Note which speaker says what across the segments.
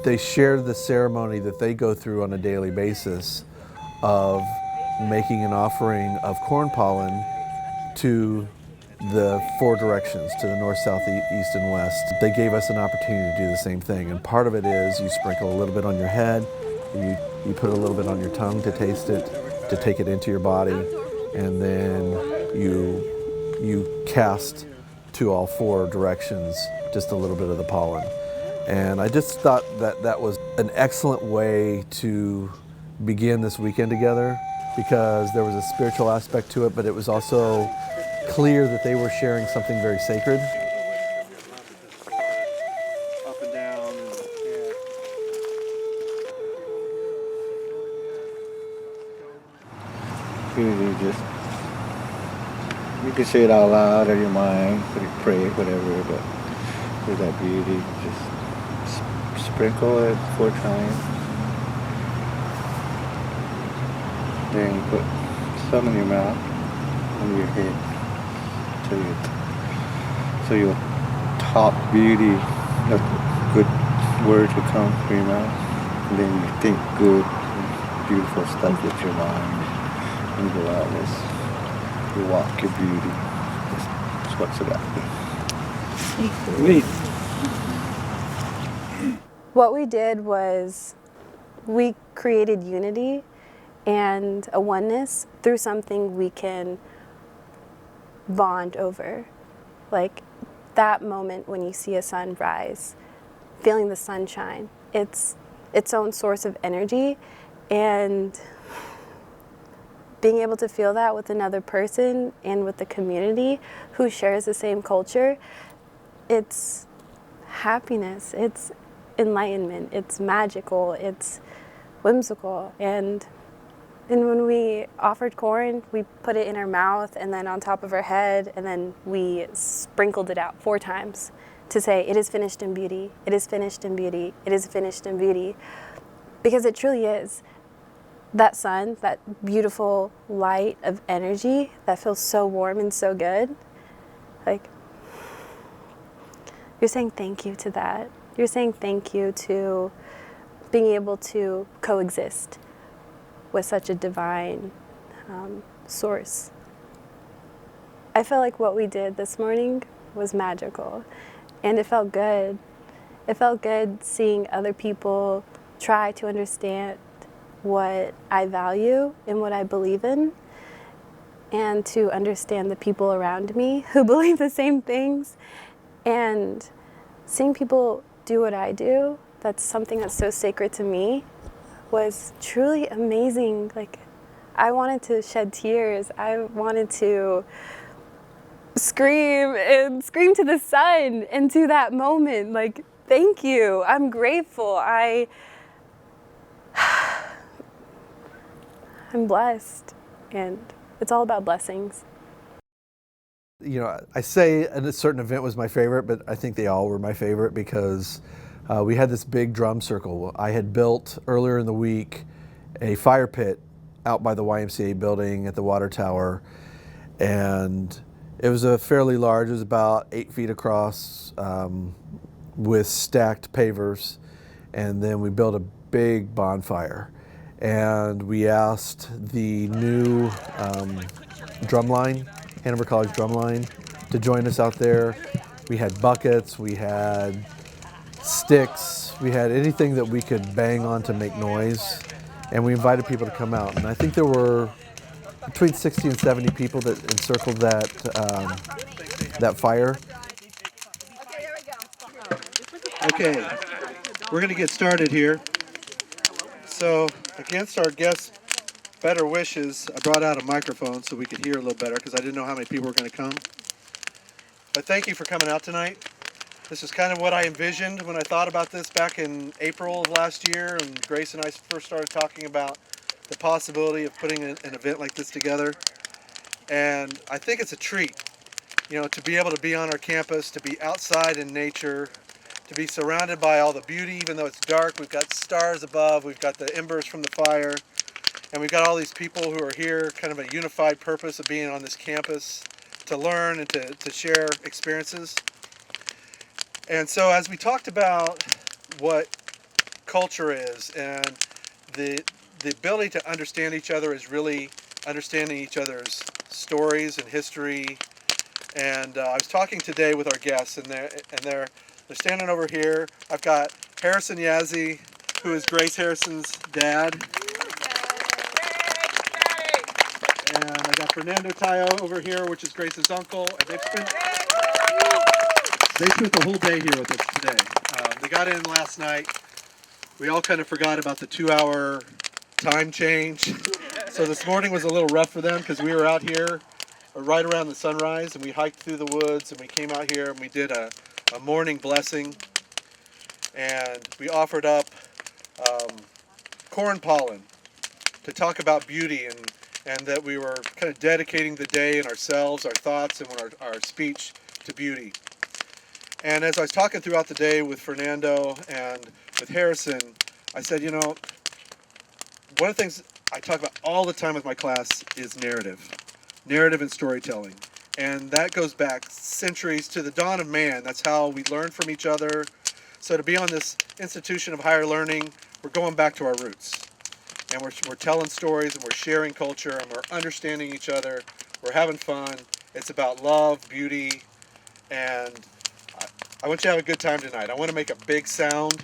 Speaker 1: they shared the ceremony that they go through on a daily basis of making an offering of corn pollen to the four directions, to the north, south, east, and west. They gave us an opportunity to do the same thing. And part of it is you sprinkle a little bit on your head, you put a little bit on your tongue to taste it, to take it into your body, and then you cast to all four directions just a little bit of the pollen. And I just thought that that was an excellent way to begin this weekend together, because there was a spiritual aspect to it, but it was also clear that they were sharing something very sacred.
Speaker 2: Up and down. You can say it out loud or your mind, pray, whatever, but with that beauty, just sprinkle it 4 times. Then you put some in your mouth, on your head, so your top beauty, that good words will come from your mouth, and then you think good, beautiful stuff with your mind, and you go out and you walk your beauty. That's what's about. Neat.
Speaker 3: What we did was we created unity and a oneness through something we can bond over. Like that moment when you see a sunrise, feeling the sunshine, it's its own source of energy, and being able to feel that with another person and with the community who shares the same culture, it's happiness, it's enlightenment, it's magical, it's whimsical. And when we offered corn, we put it in our mouth and then on top of our head, and then we sprinkled it out 4 times to say, it is finished in beauty, it is finished in beauty, it is finished in beauty. Because it truly is. That sun, that beautiful light of energy that feels so warm and so good, like, you're saying thank you to that. You're saying thank you to being able to coexist with such a divine source. I felt like what we did this morning was magical, and it felt good. It felt good seeing other people try to understand what I value and what I believe in, and to understand the people around me who believe the same things. And seeing people do what I do, that's something that's so sacred to me, was truly amazing. Like, I wanted to shed tears. I wanted to scream to the sun and to that moment. Like, thank you. I'm grateful. I'm blessed, and it's all about blessings.
Speaker 1: You know, I say a certain event was my favorite, but I think they all were my favorite because we had this big drum circle. I had built earlier in the week a fire pit out by the YMCA building at the water tower, and it was a fairly large, it was about 8 feet across with stacked pavers, and then we built a big bonfire. And we asked the new drumline, Hanover College drumline, to join us out there. We had buckets, we had sticks, we had anything that we could bang on to make noise, and we invited people to come out. And I think there were between 60 and 70 people that encircled that fire.
Speaker 4: Okay, we're going to get started here. So, against our guests' better wishes, I brought out a microphone so we could hear a little better because I didn't know how many people were going to come. But thank you for coming out tonight. This is kind of what I envisioned when I thought about this back in April of last year, and Grace and I first started talking about the possibility of putting an event like this together. And I think it's a treat, you know, to be able to be on our campus, to be outside in nature, to be surrounded by all the beauty, even though it's dark. We've got stars above, we've got the embers from the fire, and we've got all these people who are here, kind of a unified purpose of being on this campus to learn and to share experiences. And so as we talked about what culture is, and the ability to understand each other is really understanding each other's stories and history. And I was talking today with our guests, and they're standing over here. I've got Harrison Yazzie, who is Grace Harrison's dad. And I got Fernando Tayo over here, which is Grace's uncle. And they spent the whole day here with us today. They got in last night. We all kind of forgot about the 2-hour time change. So this morning was a little rough for them because we were out here right around the sunrise, and we hiked through the woods, and we came out here and we did a morning blessing. And we offered up corn pollen to talk about beauty, and that we were kind of dedicating the day and ourselves, our thoughts, and our speech to beauty. And as I was talking throughout the day with Fernando and with Harrison, I said, you know, one of the things I talk about all the time with my class is narrative and storytelling. And that goes back centuries to the dawn of man. That's how we learn from each other. So to be on this institution of higher learning, we're going back to our roots. And we're telling stories, and we're sharing culture, and we're understanding each other. We're having fun. It's about love, beauty, and I want you to have a good time tonight. I want to make a big sound.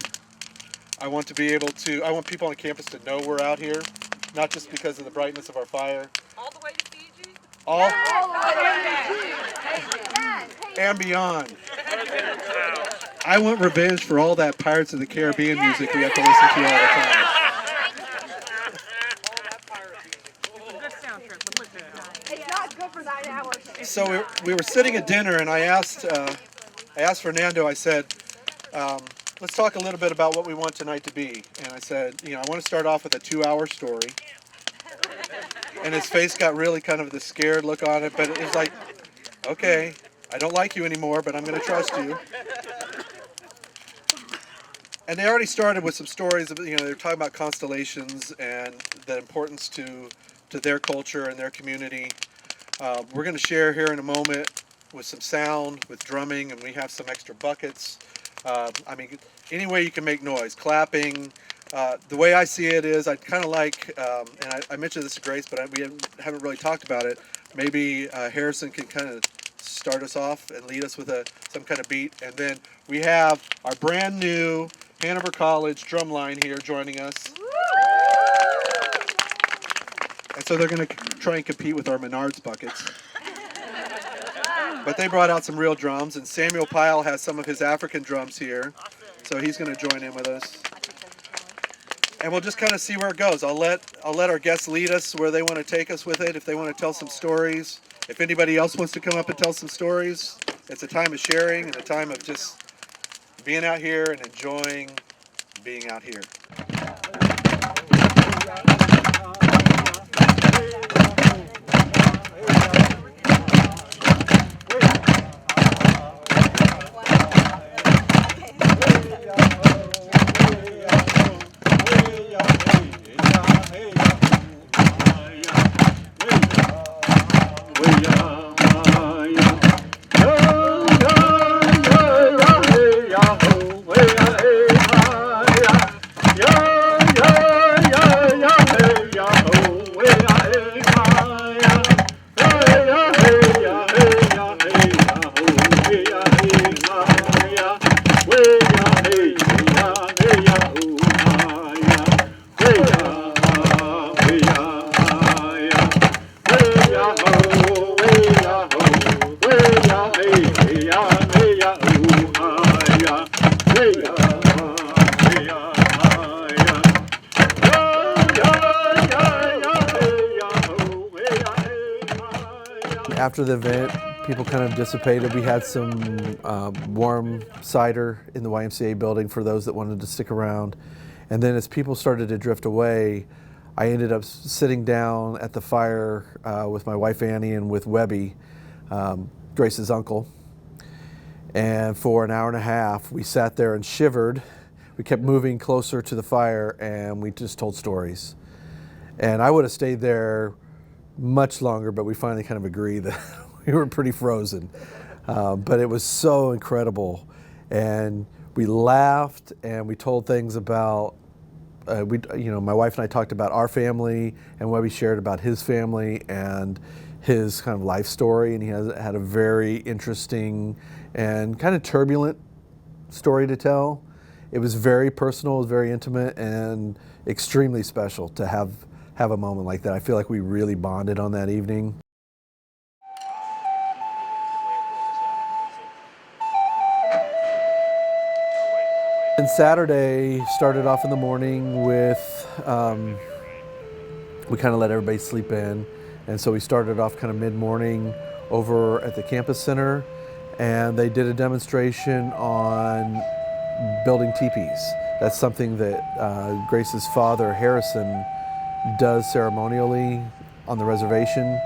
Speaker 4: I want people on campus to know we're out here, not just because of the brightness of our fire.
Speaker 5: All the way to Fiji?
Speaker 4: All and beyond. I want revenge for all that Pirates of the Caribbean music we have to listen to all the time.
Speaker 5: It's not good for 9 hours.
Speaker 4: So we were sitting at dinner, and I asked Fernando, I said, let's talk a little bit about what we want tonight to be. And I said, I want to start off with a 2-hour story. And his face got really kind of the scared look on it, but it was like, okay, I don't like you anymore, but I'm going to trust you. And they already started with some stories of, they were talking about constellations and the importance to their culture and their community. We're going to share here in a moment with some sound, with drumming, and we have some extra buckets. Any way you can make noise, clapping. The way I see it is, I'd kind of like, and I mentioned this to Grace, but we haven't really talked about it. Maybe Harrison can kind of start us off and lead us with some kind of beat. And then we have our brand new Hanover College drum line here joining us. And so they're going to try and compete with our Menards buckets. But they brought out some real drums, and Samuel Pyle has some of his African drums here. So he's going to join in with us. And we'll just kind of see where it goes. I'll let our guests lead us where they want to take us with it, if they want to tell some stories. If anybody else wants to come up and tell some stories, it's a time of sharing and a time of just being out here and enjoying being out here. After the event, people kind of dissipated. We had some warm cider in the YMCA building for those that wanted to stick around. And then as people started to drift away, I ended up sitting down at the fire with my wife Annie and with Webby, Grace's uncle. And for an hour and a half, we sat there and shivered. We kept moving closer to the fire, and we just told stories. And I would have stayed there much longer, but we finally kind of agreed that we were pretty frozen. But it was so incredible. And
Speaker 1: we laughed and we told things about, my wife and I talked about our family, and Webby shared about his family and his kind of life story, and he had a very interesting and kind of turbulent story to tell. It was very personal, it was very intimate, and extremely special to have a moment like that. I feel like we really bonded on that evening. And Saturday started off in the morning with, we kind of let everybody sleep in. And so we started off kind of mid-morning over at the campus center, and they did a demonstration on building teepees. That's something that Grace's father, Harrison, does ceremonially on the reservation.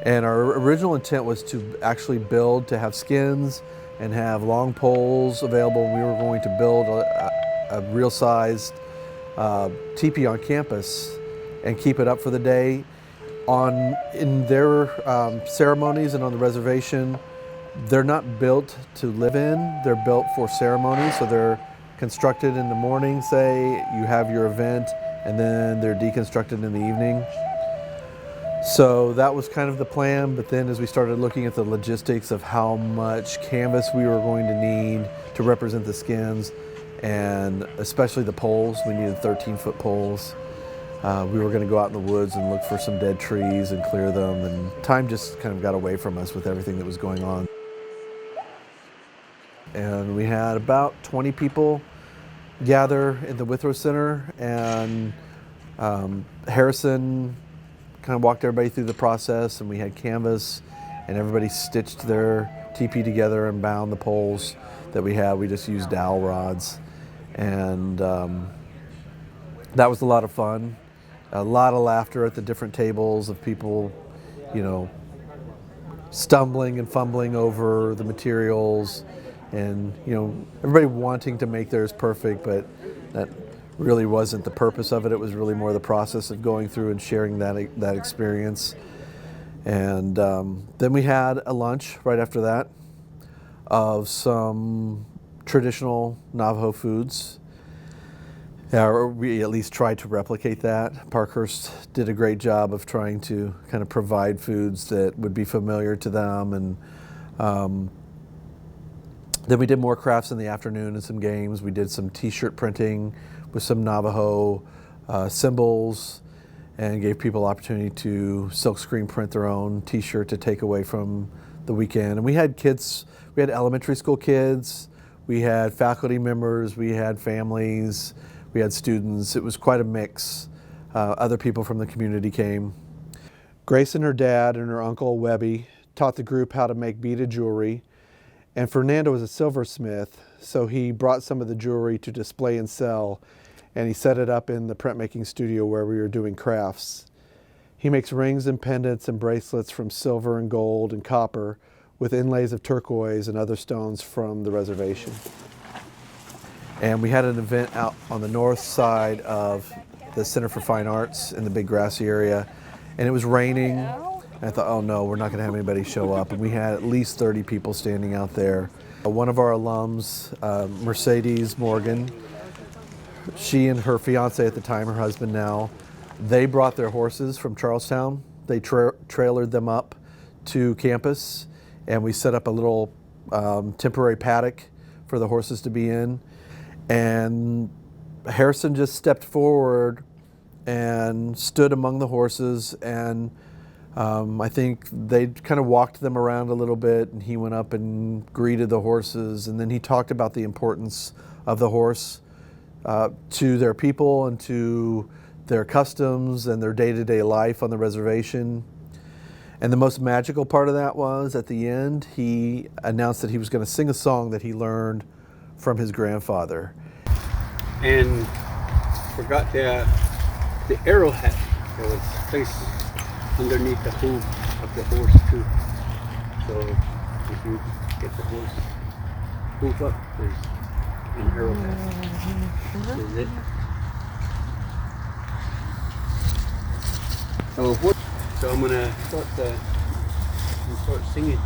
Speaker 1: And our original intent was to actually build, to have skins and have long poles available. And we were going to build a real-sized teepee on campus and keep it up for the day. In their ceremonies and on the reservation, they're not built to live in, they're built for ceremony. So they're constructed in the morning, say, you have your event, and then they're deconstructed in the evening. So that was kind of the plan, but then as we started looking at the logistics of how much canvas we were going to need to represent the skins, and especially the poles, we needed 13-foot poles. We were going to go out in the woods and look for some dead trees and clear them, and time just kind of got away from us with everything that was going on. And we had about 20 people gather in the Withrow Center, and Harrison kind of walked everybody through the process, and we had canvas, and everybody stitched their teepee together and bound the poles that we had. We just used dowel rods, and that was a lot of fun. A lot of laughter at the different tables of people, stumbling and fumbling over the materials, and everybody wanting to make theirs perfect, but that really wasn't the purpose of it. It was really more the process of going through and sharing that experience. And then we had a lunch right after that of some traditional Navajo foods. Or we at least tried to replicate that. Parkhurst did a great job of trying to kind of provide foods that would be familiar to them. And then we did more crafts in the afternoon and some games. We did some t-shirt printing with some Navajo symbols, and gave people opportunity to silkscreen print their own t-shirt to take away from the weekend. And we had kids, we had elementary school kids, we had faculty members, we had families, we had students. It was quite a mix. Other people from the community came. Grace and her dad and her uncle Webby taught the group how to make beaded jewelry, and Fernando was a silversmith, so he brought some of the jewelry to display and sell, and he set it up in the printmaking studio where we were doing crafts. He makes rings and pendants and bracelets from silver and gold and copper, with inlays of turquoise and other stones from the reservation. And we had an event out on the north side of the Center for Fine Arts in the big grassy area, and it was raining. And I thought, oh no, we're not going to have anybody show up. And we had at least 30 people standing out there. One of our alums, Mercedes Morgan, she and her fiance at the time, her husband now, they brought their horses from Charlestown. They trailered them up to campus, and we set up a little temporary paddock for the horses to be in. And Harrison just stepped forward and stood among the horses, and I think they kind of walked them around a little bit, and he went up and greeted the horses, and then he talked about the importance of the horse to their people and to their customs and their day-to-day life on the reservation. And the most magical part of that was, at the end, he announced that he was going to sing a song that he learned from his grandfather.
Speaker 6: And forgot the arrowhead that was placed underneath the hoof of the horse too. So if you get the horse hoof up, there's an arrowhead. This is it. So I'm gonna start singing.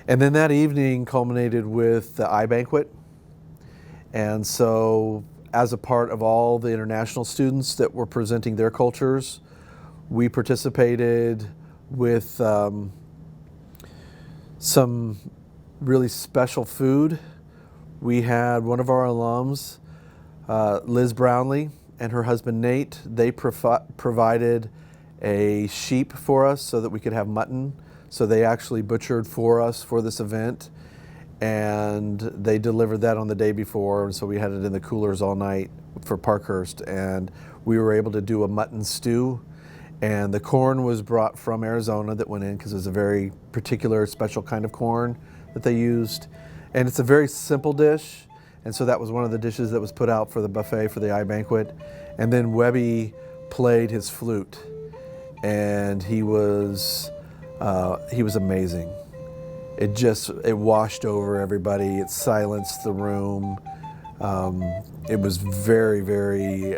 Speaker 1: And then that evening culminated with the Banquet. And so, as a part of all the international students that were presenting their cultures, we participated with some really special food. We had one of our alums, Liz Brownlee, and her husband Nate. They provided a sheep for us so that we could have mutton. So they actually butchered for us for this event. and they delivered that on the day before, and so we had it in the coolers all night for Parkhurst, and we were able to do a mutton stew, and the corn was brought from Arizona that went in because it's a very particular special kind of corn that they used, and it's a very simple dish, and so that was one of the dishes that was put out for the buffet for the Banquet. And then Webby played his flute, and he was amazing. It washed over everybody. It silenced the room. It was very, very,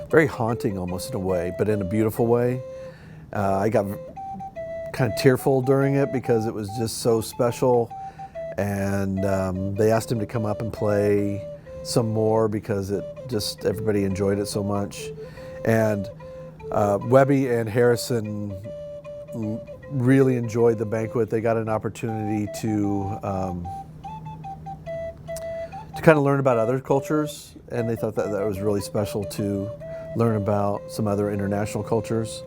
Speaker 1: very haunting almost in a way, but in a beautiful way. I got kind of tearful during it because it was just so special. And they asked him to come up and play some more because everybody enjoyed it so much. And Webby and Harrison really enjoyed the banquet. They got an opportunity to kind of learn about other cultures, and they thought that was really special to learn about some other international cultures.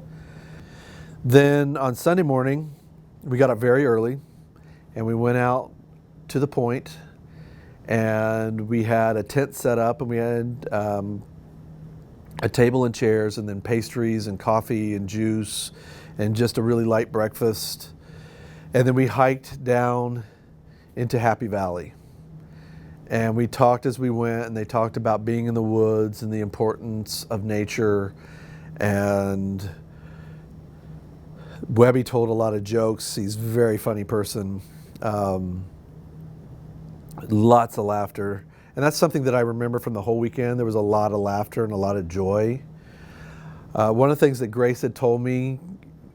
Speaker 1: Then on Sunday morning, we got up very early, and we went out to the point, and we had a tent set up, and we had a table and chairs, and then pastries and coffee and juice, and just a really light breakfast. And then we hiked down into Happy Valley. And we talked as we went, and they talked about being in the woods and the importance of nature. And Webby told a lot of jokes. He's a very funny person. Lots of laughter. And that's something that I remember from the whole weekend. There was a lot of laughter and a lot of joy. One of the things that Grace had told me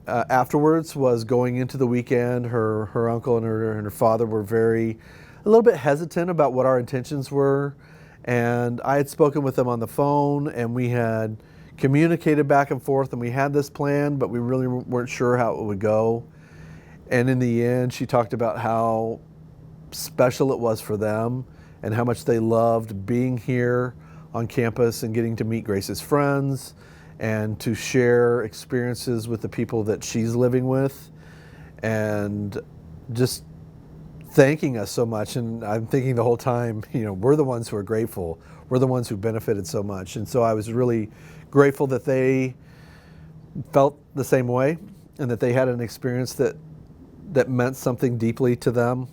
Speaker 1: afterwards was going into the weekend, her uncle and her father were a little bit hesitant about what our intentions were. And I had spoken with them on the phone, and we had communicated back and forth, and we had this plan, but we really weren't sure how it would go. And in the end, she talked about how special it was for them and how much they loved being here on campus and getting to meet Grace's friends and to share experiences with the people that she's living with, and just thanking us so much. And I'm thinking the whole time, we're the ones who are grateful. We're the ones who benefited so much. And so I was really grateful that they felt the same way and that they had an experience that meant something deeply to them.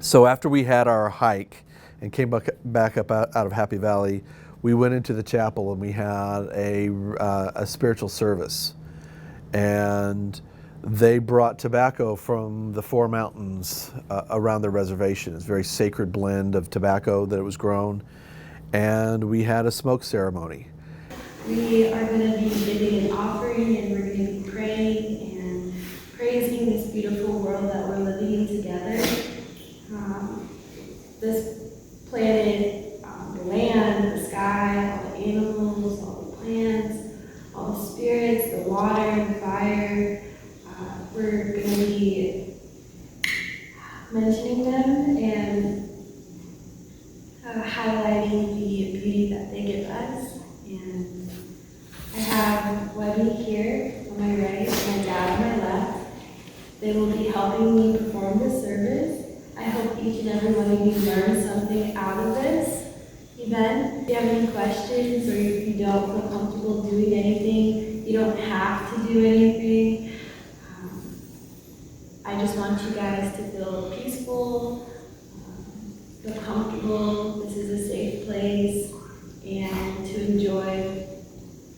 Speaker 1: So after we had our hike and came back up out of Happy Valley, we went into the chapel and we had a spiritual service. And they brought tobacco from the 4 mountains around the reservation. It's a very sacred blend of tobacco that was grown. And we had a smoke ceremony.
Speaker 7: We are going to be giving an offering, and we're going to be praying and praising this beautiful world that we're living in together. This planet, the land, the sky, all the animals, all the plants, all the spirits, the water, the fire. We're going to be mentioning them and highlighting the beauty that they give us. And I have Webby here on my right and my dad on my left. They will be helping me perform the service. I hope each and every one of you learned something out of this event. If you have any questions, or if you don't feel comfortable doing anything, you don't have to do anything. I just want you guys to feel peaceful, feel comfortable. This is a safe place, and to enjoy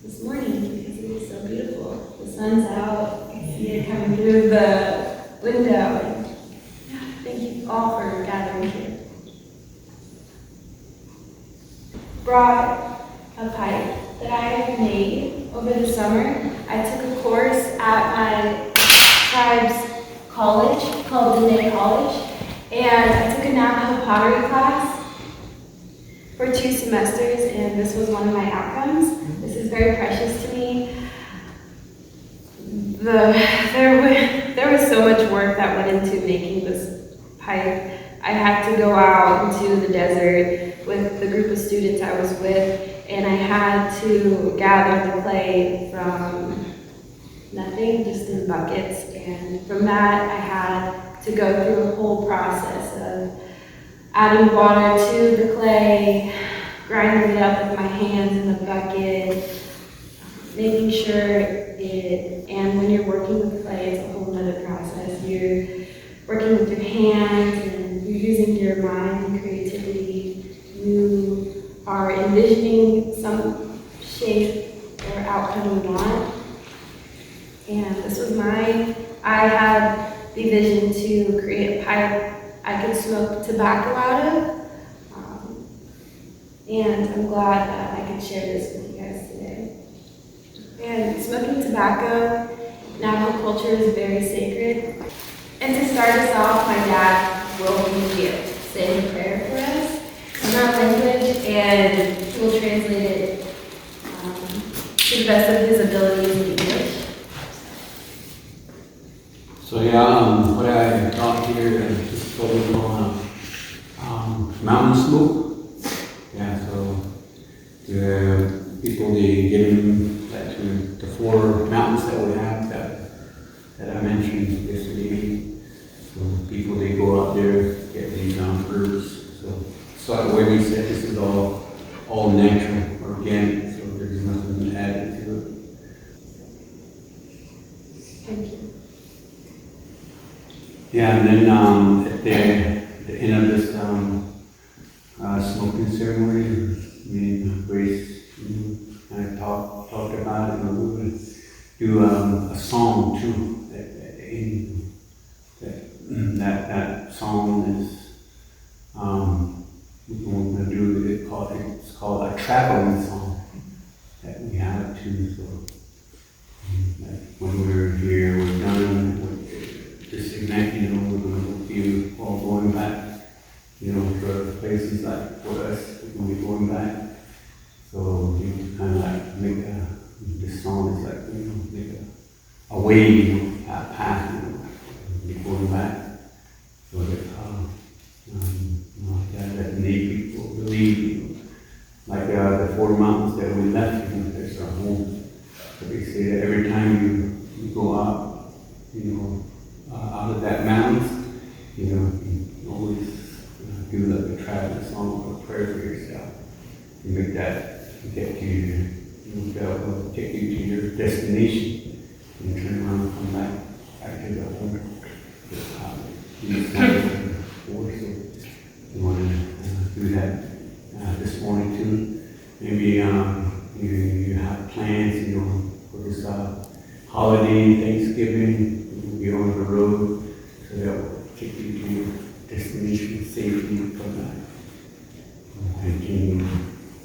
Speaker 7: this morning because it is so beautiful. The sun's out, I see it coming through the window. And thank you all for gathering here. Brought a pipe that I have made over the summer. I took a course at my tribe's college called Hanover College, and I took a Navajo pottery class for 2 semesters, and this was one of my outcomes. This is very precious to me. There was so much work that went into making this pipe. I had to go out into the desert with the group of students I was with, and I had to gather the clay from nothing, just in buckets. And from that, I had to go through a whole process of adding water to the clay, grinding it up with my hands in the bucket, making sure and when you're working with clay, it's a whole other process. You're working with your hands and you're using your mind and creativity. You are envisioning some shape or outcome you want. And this was mine. I had the vision to create a pipe I could smoke tobacco out of. And I'm glad that I could share this with you guys today. And smoking tobacco, Navajo culture is very sacred. And to start us off, my dad will be saying a prayer for us in our language, and he will translate it to the best of his abilities in English.
Speaker 6: So yeah, what I got here is going on mountain smoke. Yeah, so the people they give them that to the 4 mountains that we have that I mentioned yesterday. So people they go out there get these herbs. So like Webby said, this is all natural, organic. So there's nothing added to it.
Speaker 7: Thank you.
Speaker 6: Yeah, and then at the end of this smoking ceremony, me and Grace kind of talked about it, and we're going to do a song too at the end. That song is we're going to do it's called a traveling song that we have too. So that when we're here, we're done with this event, we're going to be all going back. For places like for us, we're going to be going back. So, kind of like make this song is like, make a way, a path, be going back. So that, that Native people believe, like the 4 mountains that we left, there's our home. So they say that every time you go out, out of that mountain, you always do like a traveling song or a prayer for yourself. You make that get you, will take you to your destination and turn around and come back to the home. You want to do that this morning too. Maybe you have plans, for this holiday, Thanksgiving. You'll be on the road, so that will take you to your destination safely and come back.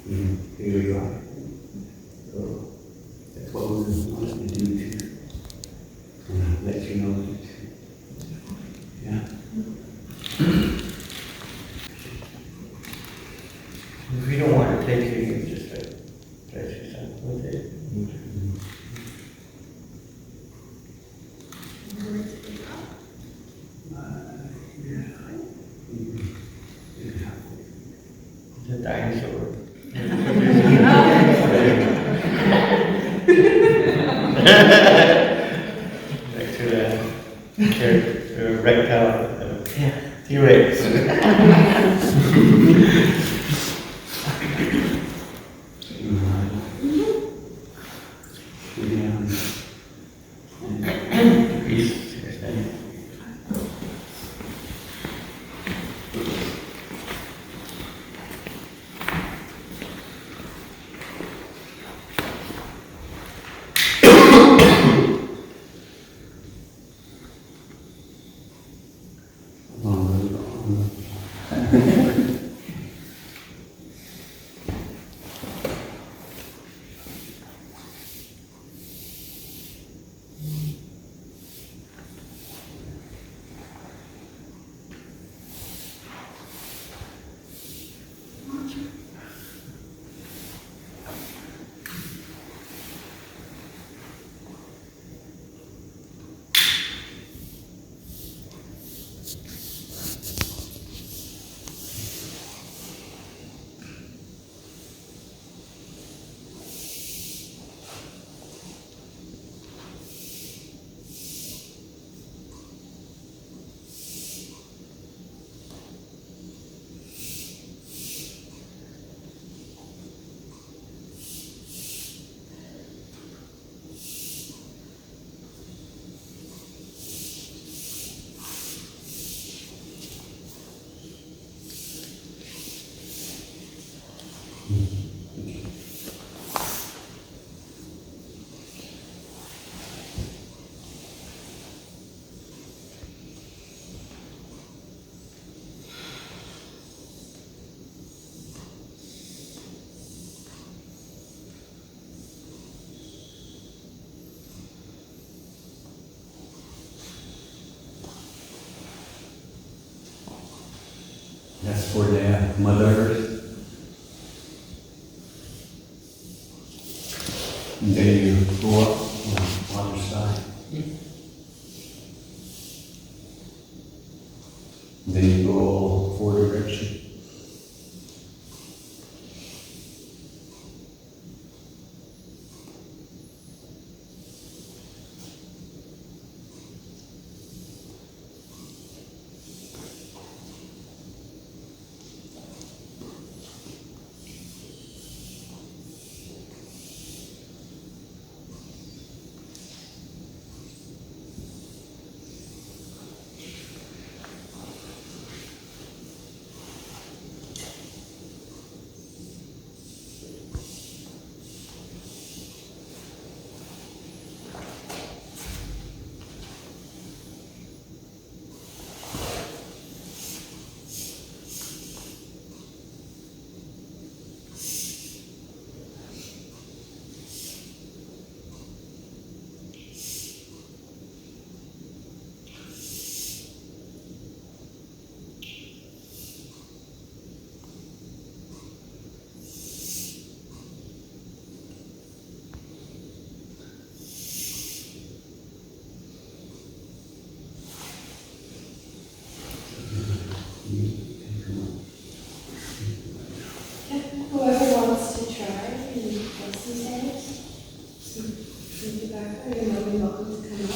Speaker 6: And daily life. So that's what we're going to do too. And let you know that. Yeah.
Speaker 2: If you don't want to take it, you can just place yourself with it. The dinosaur. Back to the character, reptile, T-Rex.
Speaker 6: That's for the Mother Earth. And then you go up on the other side. Then you go four directions.
Speaker 7: Whoever wants to try and get some some tobacco, you're more than welcome to come up.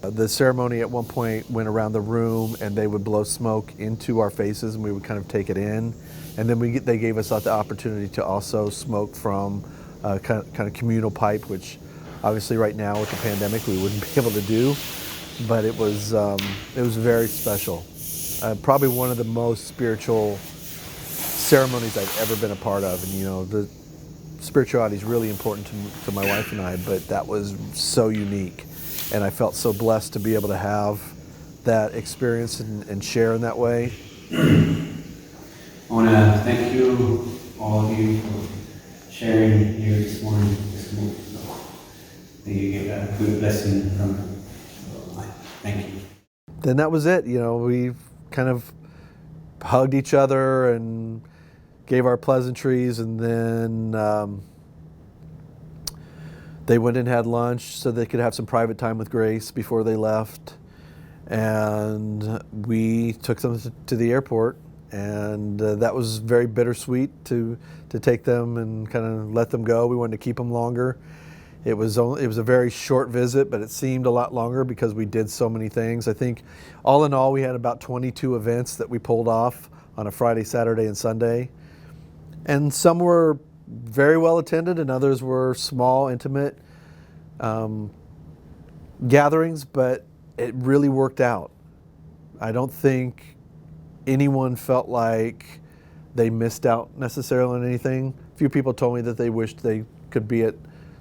Speaker 1: The ceremony at one point went around the room and they would blow smoke into our faces and we would kind of take it in. And then they gave us the opportunity to also smoke from kind of communal pipe, which obviously right now with the pandemic we wouldn't be able to do. But it was very special. Probably one of the most spiritual ceremonies I've ever been a part of. And you know, the spirituality is really important to my wife and I, but that was so unique. And I felt so blessed to be able to have that experience and share in that way.
Speaker 6: I want to thank you, all of you, for sharing here this morning. That you gave a good blessing from it. So, thank you.
Speaker 1: Then that was it. You know, we kind of hugged each other and gave our pleasantries, and then they went and had lunch so they could have some private time with Grace before they left. And we took them to the airport, and that was very bittersweet to take them and kind of let them go. We wanted to keep them longer. It was a very short visit, but it seemed a lot longer because we did so many things. I think all in all we had about 22 events that we pulled off on a Friday, Saturday, and Sunday. And some were very well attended and others were small, intimate gatherings, but it really worked out. I don't think anyone felt like they missed out necessarily on anything. A few people told me that they wished they could be at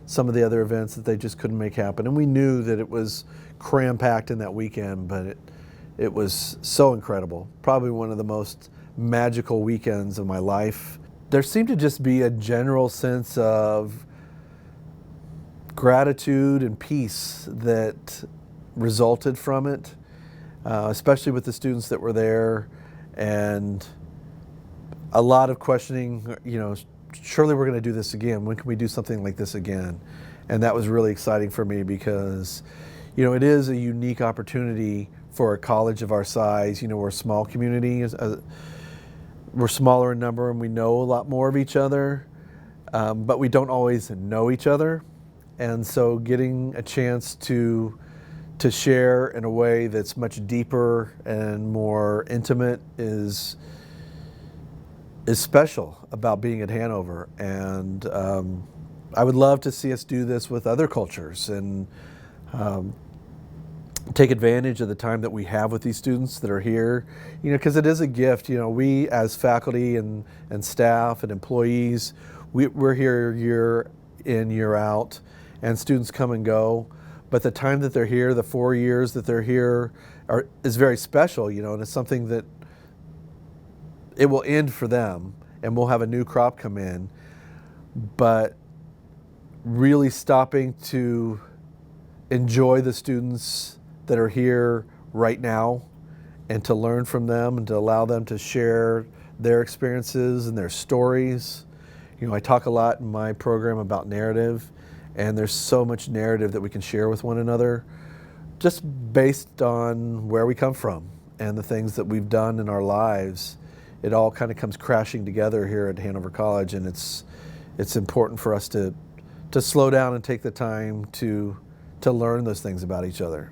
Speaker 1: some of the other events that they just couldn't make happen. And we knew that it was cram-packed in that weekend, but it was so incredible. Probably one of the most magical weekends of my life. There seemed to just be a general sense of gratitude and peace that resulted from it, especially with the students that were there, and a lot of questioning, you know, surely we're going to do this again. When can we do something like this again? And that was really exciting for me because, it is a unique opportunity for a college of our size. We're a small community. We're smaller in number and we know a lot more of each other, but we don't always know each other. And so getting a chance to share in a way that's much deeper and more intimate is special about being at Hanover. And I would love to see us do this with other cultures and take advantage of the time that we have with these students that are here, because it is a gift. We as faculty and staff and employees, we're here year in, year out, and students come and go. But the time that they're here, the 4 years that they're here, is very special, and it's something that it will end for them, and we'll have a new crop come in. But really stopping to enjoy the students that are here right now and to learn from them and to allow them to share their experiences and their stories. I talk a lot in my program about narrative, and there's so much narrative that we can share with one another just based on where we come from and the things that we've done in our lives. It all kind of comes crashing together here at Hanover College, and it's important for us to slow down and take the time to learn those things about each other.